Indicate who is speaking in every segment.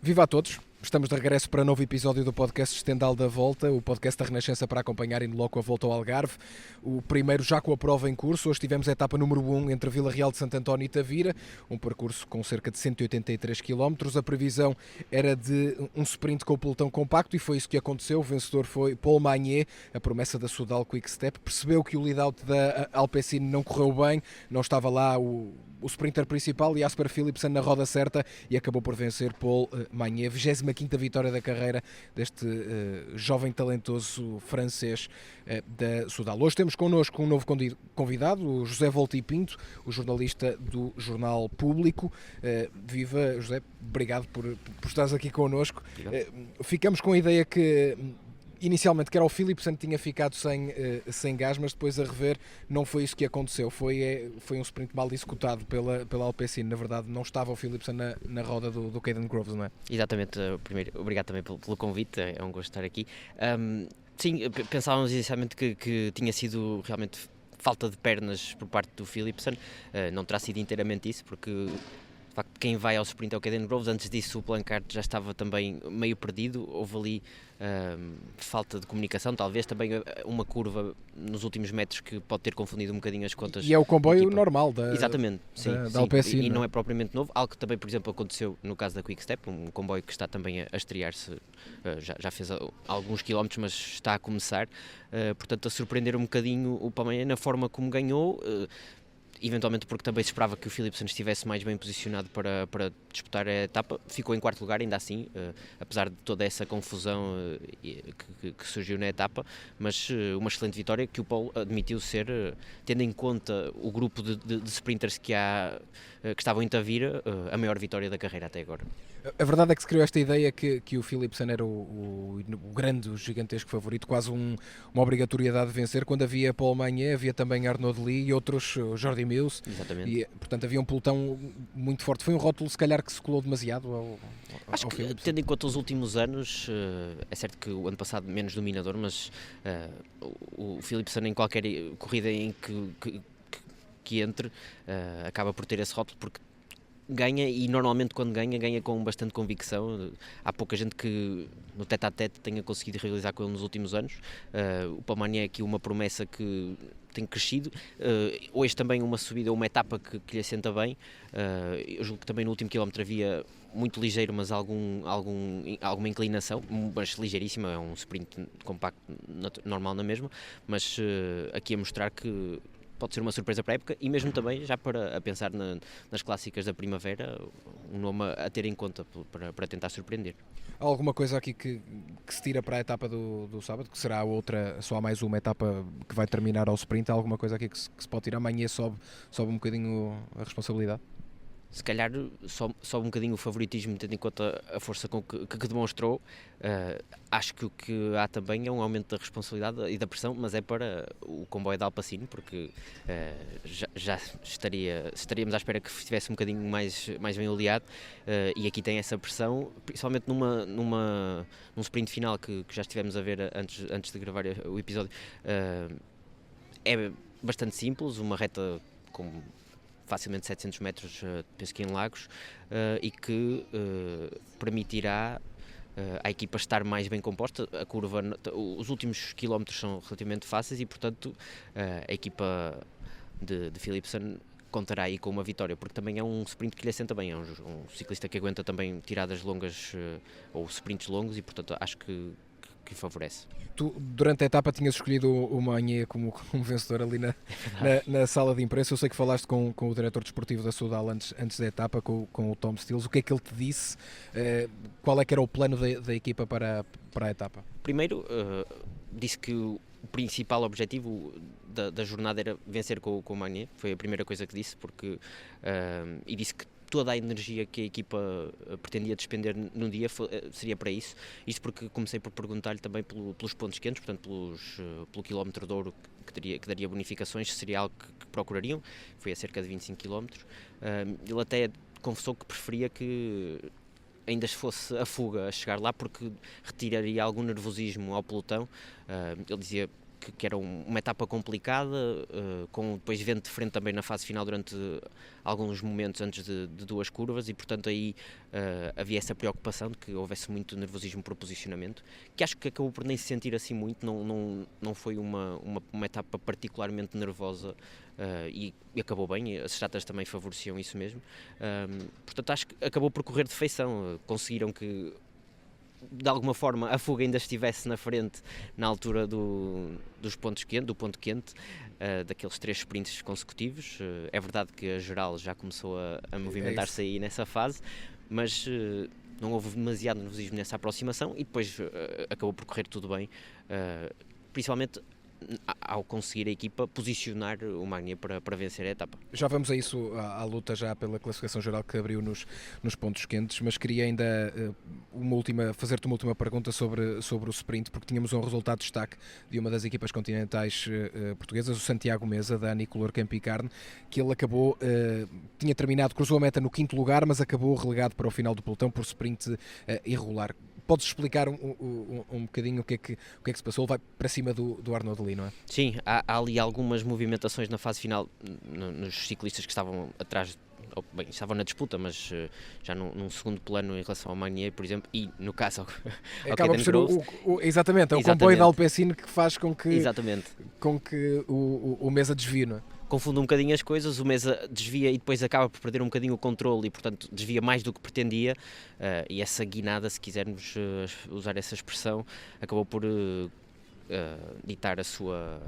Speaker 1: Viva a todos! Estamos de regresso para um novo episódio do podcast Stendhal da Volta, o podcast da Renascença para acompanhar in loco a volta ao Algarve. O primeiro já com a prova em curso. Hoje tivemos a etapa número 1 entre Vila Real de Santo António e Tavira, um percurso com cerca de 183 km. A previsão era de um sprint com o pelotão compacto e foi isso que aconteceu. O vencedor foi Paul Magnier, a promessa da Soudal Quick Step. Percebeu que o lead-out da Alpecin não correu bem, não estava lá o sprinter principal, Jasper Philipsen, na roda certa, e acabou por vencer Paul Magnier. 25ª vitória da carreira deste jovem talentoso francês da Soudal. Hoje temos connosco um novo convidado, o José Volti Pinto, o jornalista do Jornal Público. Viva, José, obrigado por estares aqui connosco. Ficamos com a ideia que inicialmente que era o Philipsen que tinha ficado sem gás, mas depois a rever não foi isso que aconteceu. Foi um sprint mal executado pela Alpecin. Na verdade não estava o Philipsen na roda do Caden Groves, não é?
Speaker 2: Exatamente. Primeiro, obrigado também pelo convite, é um gosto estar aqui. Sim, pensávamos inicialmente que tinha sido realmente falta de pernas por parte do Philipsen. Não terá sido inteiramente isso, porque de facto quem vai ao sprint é o Caden Groves. Antes disso o Plancart já estava também meio perdido. Houve ali falta de comunicação, talvez também uma curva nos últimos metros que pode ter confundido um bocadinho as contas.
Speaker 1: E é o comboio normal da Alpecin,
Speaker 2: e não é propriamente novo, algo que também, por exemplo, aconteceu no caso da Quick Step, um comboio que está também a estrear-se, já fez alguns quilómetros, mas está a começar, portanto a surpreender um bocadinho o Palmeira na forma como ganhou. Eventualmente porque também se esperava que o Philipsen estivesse mais bem posicionado para disputar a etapa. Ficou em quarto lugar ainda assim, apesar de toda essa confusão que surgiu na etapa, mas uma excelente vitória que o Paul admitiu ser, tendo em conta o grupo de sprinters que estavam em Tavira, a maior vitória da carreira até agora.
Speaker 1: A verdade é que se criou esta ideia que o Philipsen era o grande, o gigantesco favorito, quase uma obrigatoriedade de vencer. Quando havia Paul Magnier, havia também Arnaud Lee e outros, Jordi Meus.
Speaker 2: Exatamente.
Speaker 1: E, portanto, havia um pelotão muito forte. Foi um rótulo, se calhar, que se colou demasiado
Speaker 2: Acho que,
Speaker 1: Philipsen.
Speaker 2: tendo em conta os últimos anos, é certo que o ano passado menos dominador, mas o Philipsen em qualquer corrida em que entre, acaba por ter esse rótulo, porque ganha, e normalmente quando ganha com bastante convicção. Há pouca gente que no tete-a-tete tenha conseguido realizar com ele nos últimos anos. O Palmani é aqui uma promessa que tem crescido. Hoje também uma subida, uma etapa que lhe assenta bem. Eu julgo que também no último quilómetro havia muito ligeiro, mas alguma inclinação, mas ligeiríssima. É um sprint compacto normal na mesma, mas aqui a mostrar que pode ser uma surpresa para a época, e mesmo também já a pensar nas clássicas da primavera, um nome a ter em conta para tentar surpreender.
Speaker 1: Há alguma coisa aqui que se tira para a etapa do sábado, que será outra, só há mais uma etapa que vai terminar ao sprint? Há alguma coisa aqui que se pode tirar? Amanhã sobe um bocadinho a responsabilidade?
Speaker 2: Se calhar sobe um bocadinho o favoritismo, tendo em conta a força que demonstrou. Acho que o que há também é um aumento da responsabilidade e da pressão, mas é para o comboio da Alpecin, porque já estaríamos à espera que estivesse um bocadinho mais bem oleado, e aqui tem essa pressão, principalmente num sprint final que já estivemos a ver antes de gravar o episódio. É bastante simples, uma reta com facilmente 700 metros, penso que em Lagos, e que permitirá à equipa estar mais bem composta. A curva, os últimos quilómetros são relativamente fáceis e, portanto, a equipa de Philipsen contará aí com uma vitória, porque também é um sprint que lhe assenta bem, é um ciclista que aguenta também tiradas longas ou sprints longos, e, portanto, acho que favorece.
Speaker 1: Tu, durante a etapa, tinhas escolhido o Magnier como vencedor ali na sala de imprensa. Eu sei que falaste com o diretor desportivo da Soudal antes da etapa, com o Tom Stills. O que é que ele te disse? Qual é que era o plano da equipa para a etapa?
Speaker 2: Primeiro, disse que o principal objetivo da jornada era vencer com o Magnier. Foi a primeira coisa que disse, e disse que toda a energia que a equipa pretendia despender no dia seria para isso. Isto porque comecei por perguntar-lhe também pelos pontos quentes, portanto pelo quilómetro de ouro que daria bonificações, se seria algo que procurariam. Foi a cerca de 25 km. Ele até confessou que preferia que ainda fosse a fuga a chegar lá, porque retiraria algum nervosismo ao pelotão. Ele dizia que era uma etapa complicada, com depois vento de frente também na fase final durante alguns momentos antes de duas curvas, e portanto aí havia essa preocupação de que houvesse muito nervosismo por posicionamento, que acho que acabou por nem se sentir assim muito, não foi uma etapa particularmente nervosa, e acabou bem, as estratas também favoreciam isso mesmo, portanto acho que acabou por correr de feição, conseguiram que de alguma forma a fuga ainda estivesse na frente na altura do ponto quente, daqueles 3 sprints consecutivos. É verdade que a geral já começou a movimentar-se aí nessa fase, mas não houve demasiado nervosismo nessa aproximação, e depois acabou por correr tudo bem, principalmente ao conseguir a equipa posicionar o Magny para vencer a etapa.
Speaker 1: Já vamos a isso, à luta já pela classificação geral que abriu nos pontos quentes, mas queria ainda fazer-te uma última pergunta sobre o sprint, porque tínhamos um resultado de destaque de uma das equipas continentais portuguesas, o Santiago Mesa, da Nicolor Campicarne, que ele acabou, tinha terminado, cruzou a meta no 5º lugar, mas acabou relegado para o final do pelotão por sprint irregular. Podes explicar um bocadinho o que é que se passou? Ele vai para cima do Arnaud Delis, não é?
Speaker 2: Sim, há ali algumas movimentações na fase final nos ciclistas que estavam atrás, estavam na disputa, mas já num segundo plano em relação ao Magnier, por exemplo, e no caso ao
Speaker 1: acaba por ser exatamente, é o comboio da Alpecin que faz com que o Mesa desvie, não é?
Speaker 2: Confunde um bocadinho as coisas, o Mesa desvia e depois acaba por perder um bocadinho o controle, e portanto desvia mais do que pretendia, e essa guinada, se quisermos usar essa expressão, acabou por ditar a sua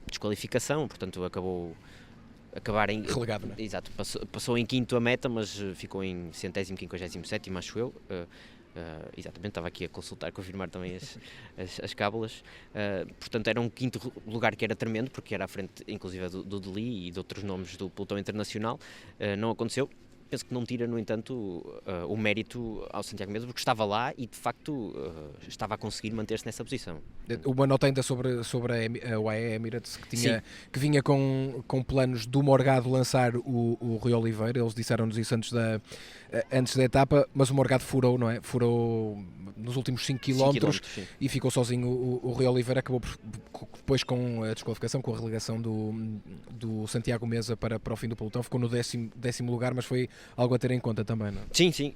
Speaker 2: desqualificação, portanto acabar em...
Speaker 1: relegado, não é?
Speaker 2: Exato, passou em 5º a meta, mas ficou em 100º, 57º, acho eu. Exatamente, estava aqui a consultar, confirmar também as cábulas, portanto era um 5º lugar que era tremendo, porque era à frente inclusive do Delis e de outros nomes do pelotão internacional. Não aconteceu. Penso que não tira, no entanto, o mérito ao Santiago Mesa, porque estava lá e de facto estava a conseguir manter-se nessa posição.
Speaker 1: Uma nota ainda sobre a UAE Emirates, que vinha com planos do Morgado lançar o Rui Oliveira. Eles disseram-nos isso antes da etapa, mas o Morgado furou, não é? Furou nos últimos 5 km e ficou sozinho. O Rui Oliveira acabou depois com a desqualificação, com a relegação do Santiago Mesa para o fim do pelotão. Ficou no 10º lugar, mas foi algo a ter em conta também, não é?
Speaker 2: Sim.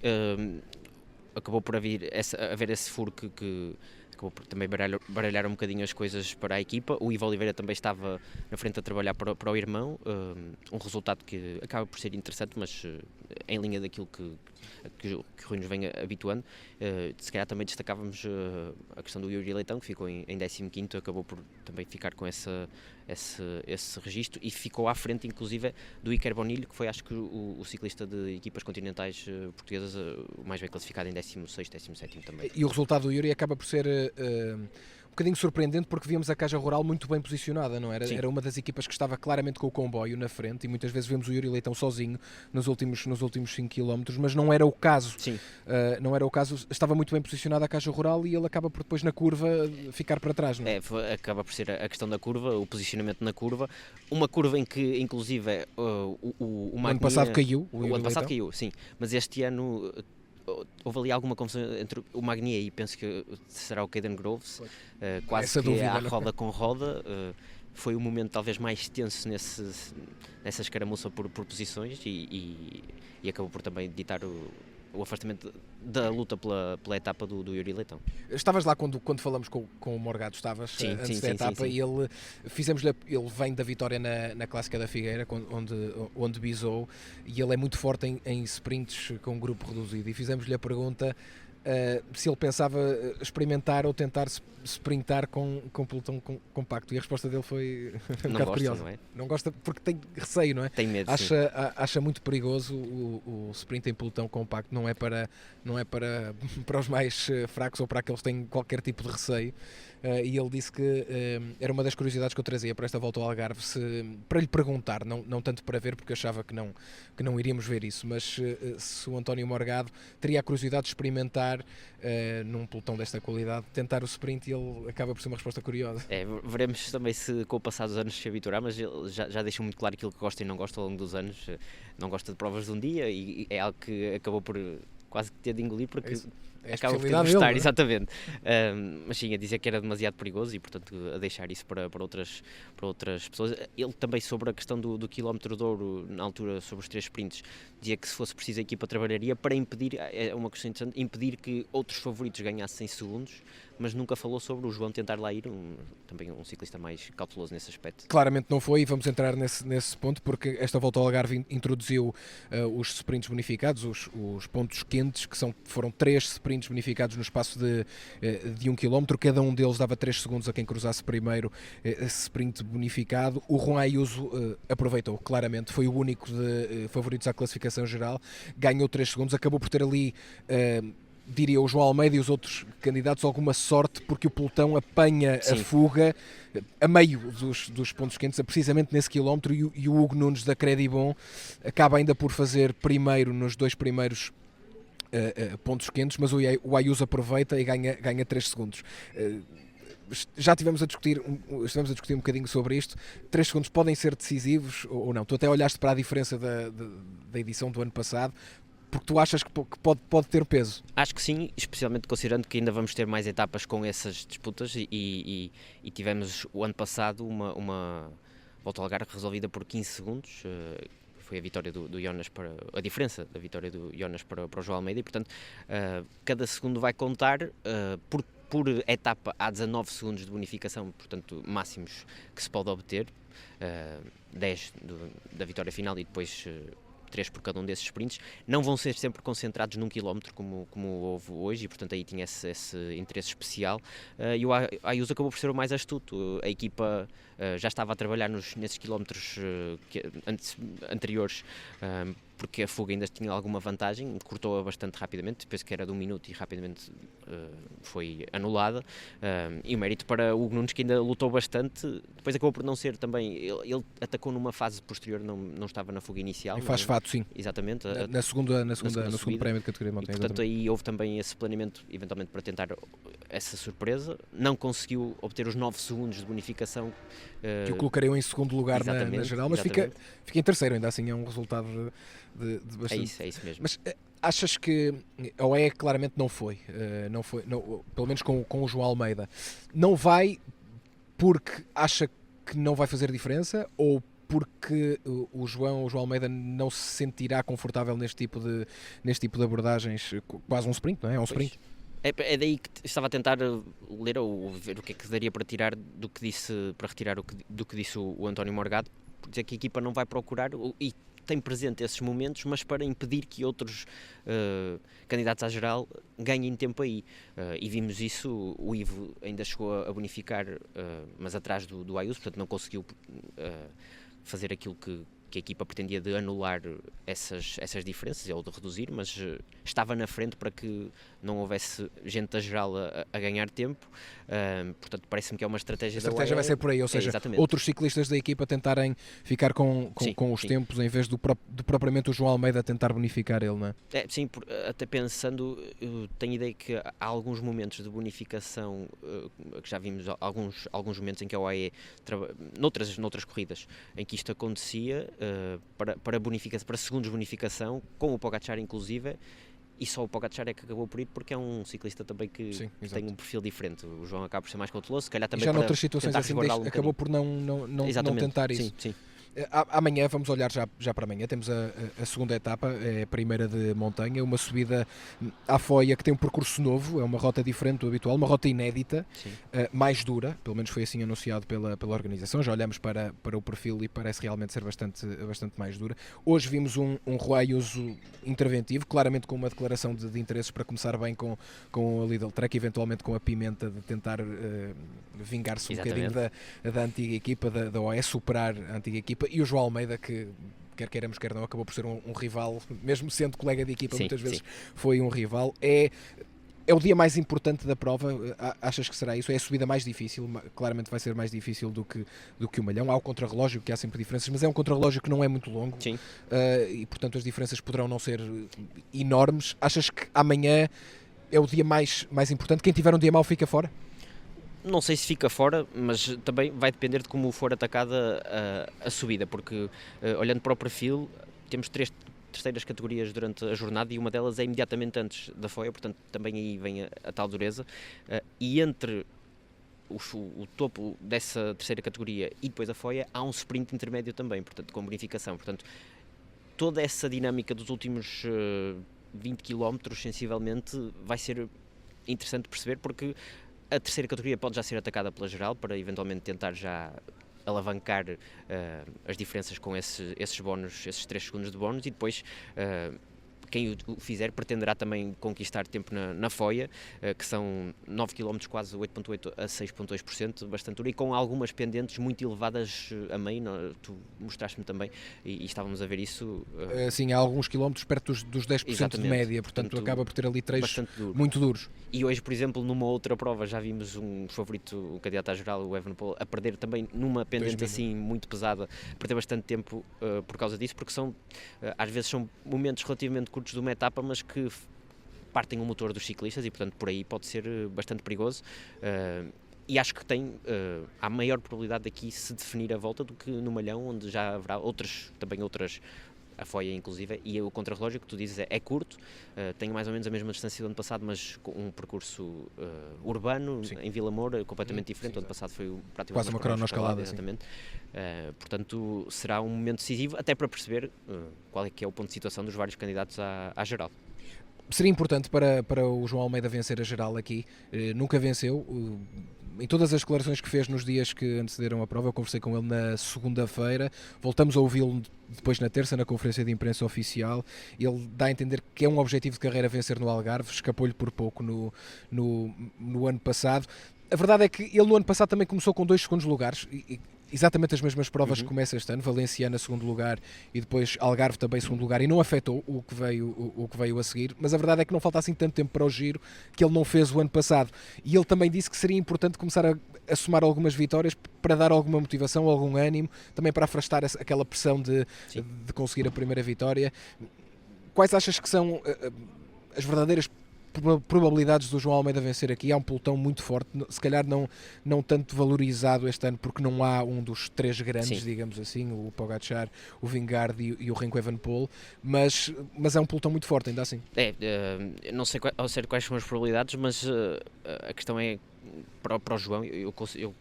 Speaker 2: Acabou por haver esse furo que acabou por também baralhar um bocadinho as coisas para a equipa. O Ivo Oliveira também estava na frente a trabalhar para o irmão, um resultado que acaba por ser interessante, mas em linha daquilo que o Rui nos vem habituando. Se calhar também destacávamos a questão do Yuri Leitão, que ficou em 15º, acabou por também ficar com esse registro, e ficou à frente inclusive do Iker Bonilho, que foi, acho que, o ciclista de equipas continentais portuguesas o mais bem classificado, em 16º, 17º também.
Speaker 1: E o resultado do Yuri acaba por ser um bocadinho surpreendente, porque víamos a Caja Rural muito bem posicionada, não era? Sim. Era uma das equipas que estava claramente com o comboio na frente, e muitas vezes vemos o Yuri Leitão sozinho nos últimos 5 km, mas não era o caso.
Speaker 2: Sim.
Speaker 1: Não era o caso, estava muito bem posicionada a Caja Rural e ele acaba por depois na curva ficar para trás, não é?
Speaker 2: Acaba por ser a questão da curva, o posicionamento na curva, uma curva em que inclusive o Magnier...
Speaker 1: O ano passado caiu.
Speaker 2: O ano passado caiu, sim, mas este ano houve ali alguma confusão entre o Magnier e penso que será o Caden Groves, quase
Speaker 1: essa
Speaker 2: que
Speaker 1: dúvida,
Speaker 2: à roda com roda. Foi o momento talvez mais tenso nessa escaramuça por posições, e acabou por também ditar o afastamento da luta pela etapa do Yuri Leitão.
Speaker 1: Estavas lá quando falamos com o Morgado, antes da etapa, e ele vem da vitória na Clássica da Figueira, onde bisou, e ele é muito forte em sprints com um grupo reduzido, e fizemos-lhe a pergunta se ele pensava experimentar ou tentar sprintar com pelotão compacto, e a resposta dele foi um bocado curiosa.
Speaker 2: Não é?
Speaker 1: Não gosta porque tem receio, não é?
Speaker 2: Tem medo.
Speaker 1: Acha muito perigoso o sprint em pelotão compacto, não é para os mais fracos ou para aqueles que têm qualquer tipo de receio. E ele disse que era uma das curiosidades que eu trazia para esta volta ao Algarve, para lhe perguntar, não tanto para ver, porque achava que não iríamos ver isso, mas se o António Morgado teria a curiosidade de experimentar num pelotão desta qualidade, tentar o sprint, e ele acaba por ser uma resposta curiosa.
Speaker 2: Veremos também se com o passar dos anos se habituará, mas ele já deixou muito claro aquilo que gosta e não gosta ao longo dos anos. Não gosta de provas de um dia, e é algo que acabou por quase que ter de engolir porque
Speaker 1: É a
Speaker 2: acaba por ter de
Speaker 1: especialidade
Speaker 2: gostar,
Speaker 1: dele,
Speaker 2: exatamente. Mas sim, a dizer que era demasiado perigoso e, portanto, a deixar isso para outras pessoas. Ele também, sobre a questão do quilómetro de ouro, na altura, sobre os 3 sprints, dizia que se fosse preciso a equipa trabalharia para impedir, é uma questão interessante, impedir que outros favoritos ganhassem segundos, mas nunca falou sobre o João tentar lá ir, também um ciclista mais cauteloso nesse aspecto.
Speaker 1: Claramente não foi, e vamos entrar nesse ponto, porque esta volta ao Algarve introduziu os sprints bonificados, os pontos quentes, que foram 3 sprints bonificados no espaço de 1 km, cada um deles dava 3 segundos a quem cruzasse primeiro esse sprint bonificado. O Juan Ayuso aproveitou, claramente, foi o único de favoritos à classificação geral, ganhou 3 segundos, acabou por ter ali... diria o João Almeida e os outros candidatos alguma sorte, porque o pelotão apanha a fuga a meio dos pontos quentes, precisamente nesse quilómetro, e o Hugo Nunes da Credibon acaba ainda por fazer primeiro nos 2 primeiros pontos quentes, mas o Ayuso aproveita e ganha 3 segundos. Já estivemos a discutir um bocadinho sobre isto. 3 segundos podem ser decisivos ou não? Tu até olhaste para a diferença da edição do ano passado, porque tu achas que pode ter peso?
Speaker 2: Acho que sim, especialmente considerando que ainda vamos ter mais etapas com essas disputas e tivemos o ano passado uma volta ao Algarve resolvida por 15 segundos, foi a vitória do Jonas a diferença da vitória do Jonas para o João Almeida, e portanto cada segundo vai contar. Por etapa há 19 segundos de bonificação, portanto máximos que se pode obter, 10 da vitória final e depois 3 por cada um desses sprints. Não vão ser sempre concentrados num quilómetro como houve hoje, e portanto aí tinha esse interesse especial, e o Ayuso acabou por ser o mais astuto. A equipa já estava a trabalhar nesses quilómetros anteriores, porque a fuga ainda tinha alguma vantagem, cortou-a bastante rapidamente, penso que era de 1 minuto e rapidamente foi anulada, e o mérito para o Hugo Nunes, que ainda lutou bastante, depois acabou por não ser também, ele atacou numa fase posterior, não estava na fuga inicial.
Speaker 1: Faz fato, sim.
Speaker 2: Exatamente.
Speaker 1: No segundo prémio de categoria de montanha.
Speaker 2: Portanto, aí houve também esse planeamento, eventualmente para tentar essa surpresa. Não conseguiu obter os 9 segundos de bonificação.
Speaker 1: Que o colocariam em segundo lugar na geral, mas fica em terceiro, ainda assim é um resultado de bastante...
Speaker 2: É isso mesmo.
Speaker 1: Mas achas que, ou é claramente não foi, pelo menos com o João Almeida, não vai porque acha que não vai fazer diferença, ou porque o João Almeida não se sentirá confortável neste tipo de abordagens, quase um sprint, não é? É um sprint.
Speaker 2: É daí que estava a tentar ler ou ver o que é que daria para tirar do que disse, para retirar do que disse o António Morgado, por dizer que a equipa não vai procurar e tem presente esses momentos, mas para impedir que outros candidatos à geral ganhem tempo aí. E vimos isso, o Ivo ainda chegou a bonificar, mas atrás do Ayuso, portanto não conseguiu fazer aquilo que a equipa pretendia, de anular essas diferenças ou de reduzir, mas estava na frente para que não houvesse gente da geral a ganhar tempo. Portanto, parece-me que é uma estratégia da UAE. A
Speaker 1: estratégia vai ser por aí, ou seja, outros ciclistas da equipa tentarem ficar com os tempos, em vez de propriamente o João Almeida tentar bonificar ele, não é?
Speaker 2: Sim, até pensando, tenho ideia que há alguns momentos de bonificação, que já vimos alguns momentos em que a UAE, noutras corridas, em que isto acontecia, para segundos de bonificação, com o Pogačar inclusive, e só o Pogačar é que acabou por ir, porque é um ciclista também que tem um perfil diferente. O João acaba por ser mais cauteloso, se calhar também
Speaker 1: já noutras situações assim acabou por não tentar isso.
Speaker 2: Sim.
Speaker 1: Amanhã, vamos olhar já para amanhã, temos a segunda etapa, é a primeira de montanha, uma subida à Foia que tem um percurso novo, é uma rota diferente do habitual, uma rota inédita, mais dura, pelo menos foi assim anunciado pela organização. Já olhamos para o perfil e parece realmente ser bastante mais dura. Hoje vimos um Ayuso interventivo, claramente com uma declaração de interesses para começar bem com a Lidl Trek, eventualmente com a Pimenta, de tentar vingar-se um bocadinho da antiga equipa, da OE, superar a antiga equipa. E o João Almeida, que quer queiramos, quer não, acabou por ser um rival, mesmo sendo colega de equipa, muitas vezes foi um rival. É o dia mais importante da prova, achas que será isso? É a subida mais difícil, claramente vai ser mais difícil do que o Malhão. Há o contrarrelógio, que há sempre diferenças, mas é um contrarrelógio que não é muito longo, e portanto as diferenças poderão não ser enormes. Achas que amanhã é o dia mais importante? Quem tiver um dia mau fica fora?
Speaker 2: Não sei se fica fora, mas também vai depender de como for atacada a subida, porque olhando para o perfil, temos terceiras categorias durante a jornada e uma delas é imediatamente antes da foia, portanto também aí vem a tal dureza. E entre o topo dessa terceira categoria e depois a foia há um sprint intermédio também, portanto com bonificação. Portanto, toda essa dinâmica dos últimos 20 km, sensivelmente, vai ser interessante perceber, porque a terceira categoria pode já ser atacada pela geral para eventualmente tentar já alavancar as diferenças com esses bónus, esses 3 segundos de bónus, e depois quem o fizer pretenderá também conquistar tempo na foia, que são 9 km, quase 8,8% a 6,2%, bastante duro, e com algumas pendentes muito elevadas a meio. Tu mostraste-me também, e estávamos a ver isso.
Speaker 1: Sim, há alguns quilómetros perto dos 10%
Speaker 2: Exatamente.
Speaker 1: de média, portanto acaba por ter ali trechos muito duros.
Speaker 2: E hoje, por exemplo, numa outra prova já vimos um favorito, o candidato à geral, o Evenepoel, a perder também numa pendente assim muito pesada, perder bastante tempo por causa disso, porque às vezes são momentos relativamente curtos de uma etapa, mas que partem o motor dos ciclistas, e portanto por aí pode ser bastante perigoso. E acho que há maior probabilidade daqui se definir a volta do que no Malhão, onde já haverá outras, a foia inclusive, e o contrarrelógio que tu dizes é curto, tem mais ou menos a mesma distância do ano passado, mas com um percurso urbano, sim, em Vila Moura, completamente diferente. O ano passado foi praticamente
Speaker 1: quase uma cronoescalada,
Speaker 2: exatamente. Portanto, será um momento decisivo, até para perceber qual é que é o ponto de situação dos vários candidatos à geral.
Speaker 1: Seria importante para o João Almeida vencer a geral aqui, nunca venceu. Em todas as declarações que fez nos dias que antecederam a prova, eu conversei com ele na segunda-feira, voltamos a ouvi-lo depois na terça, na conferência de imprensa oficial. Ele dá a entender que é um objetivo de carreira vencer no Algarve, escapou-lhe por pouco no ano passado. A verdade é que ele no ano passado também começou com 2 segundos lugares, exatamente as mesmas provas que começa este ano, Valenciana segundo lugar e depois Algarve também segundo lugar, e não afetou o que veio a seguir, mas a verdade é que não falta assim tanto tempo para o giro que ele não fez o ano passado, e ele também disse que seria importante começar a somar algumas vitórias para dar alguma motivação, algum ânimo, também para afastar aquela pressão de conseguir a primeira vitória. Quais achas que são as verdadeiras probabilidades do João Almeida vencer aqui? Há um pelotão muito forte, se calhar não tanto valorizado este ano, porque não há um dos 3 grandes, sim, digamos assim, o Pogačar, o Vingegaard e o Remco Evenepoel, mas é um pelotão muito forte ainda assim.
Speaker 2: Não sei ao certo quais são as probabilidades, mas a questão é, para o João, eu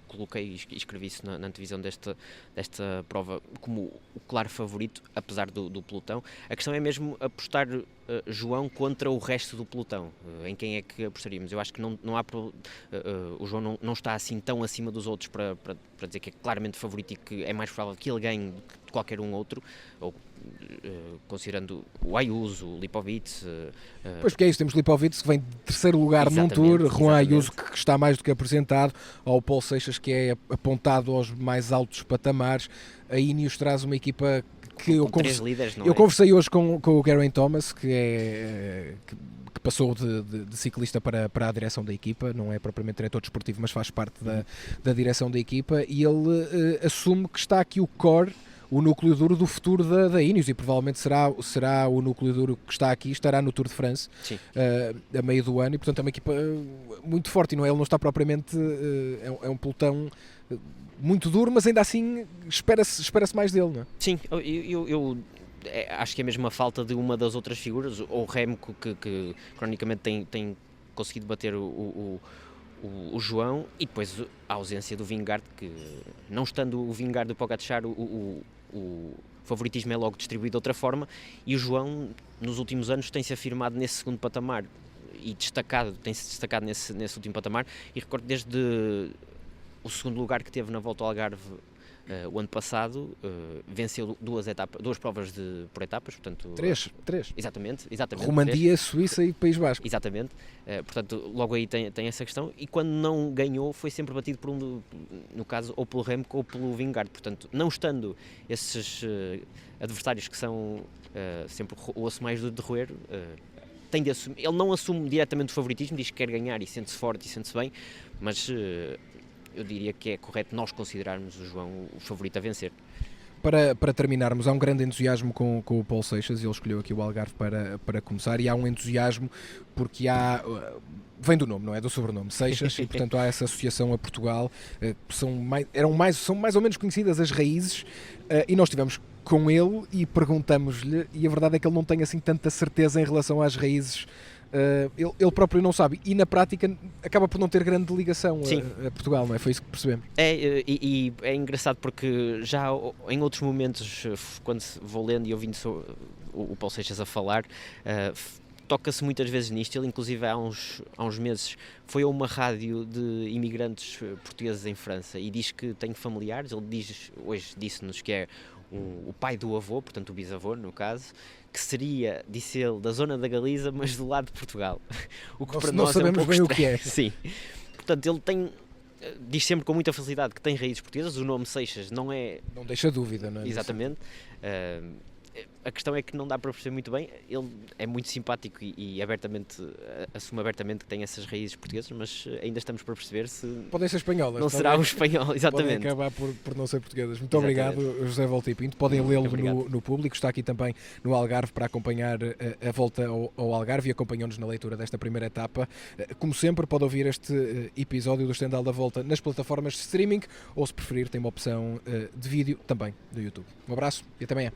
Speaker 2: coloquei e escrevi isso na antevisão desta prova como o claro favorito, apesar do pelotão. A questão é mesmo apostar João contra o resto do pelotão. Em quem é que apostaríamos? Eu acho que não há o João não está assim tão acima dos outros para dizer que é claramente favorito e que é mais provável que ele ganhe do que qualquer um outro, ou considerando o Ayuso, o Lipovitz.
Speaker 1: Pois, porque é isso, temos Lipovitz que vem de 3º lugar num Tour, Juan Ayuso que está mais do que apresentado, ao Paul Seixas que é apontado aos mais altos patamares. A Ineos traz uma equipa que eu conversei hoje com o Geraint Thomas, que passou de ciclista para a direção da equipa, não é propriamente diretor desportivo, mas faz parte da direção da equipa, e ele assume que está aqui o core, o núcleo duro do futuro da Ineos, e provavelmente será o núcleo duro que está aqui, estará no Tour de France a meio do ano, e portanto é uma equipa muito forte, e não é? Ele não está propriamente, é um pelotão muito duro, mas ainda assim espera-se mais dele, não é?
Speaker 2: Sim, eu acho que é mesmo a falta de uma das outras figuras, o Remco, que cronicamente tem conseguido bater o João, e depois a ausência do Vingegaard, que não estando o Vingegaard do Pogačar, o favoritismo é logo distribuído de outra forma, e o João nos últimos anos tem-se afirmado nesse segundo patamar e tem-se destacado nesse último patamar, e recordo desde o segundo lugar que teve na Volta ao Algarve o ano passado, venceu duas provas por etapas, portanto...
Speaker 1: Três.
Speaker 2: Exatamente.
Speaker 1: Romandia, Suíça e País Basco.
Speaker 2: Exatamente, portanto, logo aí tem essa questão, e quando não ganhou foi sempre batido por no caso, ou pelo Remco ou pelo Vingegaard, portanto, não estando esses adversários que são sempre o osso mais de roer, tem de assumir. Ele não assume diretamente o favoritismo, diz que quer ganhar e sente-se forte e sente-se bem, mas... eu diria que é correto nós considerarmos o João o favorito a vencer.
Speaker 1: Para terminarmos, há um grande entusiasmo com o Paul Seixas, ele escolheu aqui o Algarve para começar, e há um entusiasmo porque vem do nome, não é? Do sobrenome, Seixas, e portanto há essa associação a Portugal, são mais ou menos conhecidas as raízes, e nós tivemos com ele e perguntamos-lhe, e a verdade é que ele não tem assim tanta certeza em relação às raízes. Ele próprio não sabe, e na prática acaba por não ter grande ligação a Portugal, não é? Foi isso que percebemos.
Speaker 2: E é engraçado porque já em outros momentos, quando vou lendo e ouvindo o Paulo Seixas a falar, toca-se muitas vezes nisto. Ele inclusive há uns meses foi a uma rádio de imigrantes portugueses em França e diz que tem familiares. Ele hoje disse-nos que é o pai do avô, portanto o bisavô no caso, que seria, disse ele, da zona da Galiza, mas do lado de Portugal. O que para
Speaker 1: não
Speaker 2: nós
Speaker 1: sabemos
Speaker 2: é um pouco
Speaker 1: bem
Speaker 2: estranho.
Speaker 1: o que é.
Speaker 2: Sim. Portanto, ele diz sempre com muita facilidade que tem raízes portuguesas. O nome Seixas não
Speaker 1: deixa dúvida, não é?
Speaker 2: Exatamente. A questão é que não dá para perceber muito bem. Ele é muito simpático e assume abertamente que tem essas raízes portuguesas, mas ainda estamos para perceber se
Speaker 1: podem ser espanholas,
Speaker 2: não será o espanhol, exatamente.
Speaker 1: Podem acabar por não ser portuguesas. Muito obrigado, José Volta e Pinto. Podem lê-lo no Público, está aqui também no Algarve para acompanhar a volta ao Algarve e acompanhou-nos na leitura desta primeira etapa. Como sempre, pode ouvir este episódio do Estendal da Volta nas plataformas de streaming ou, se preferir, tem uma opção de vídeo também no YouTube. Um abraço e até amanhã.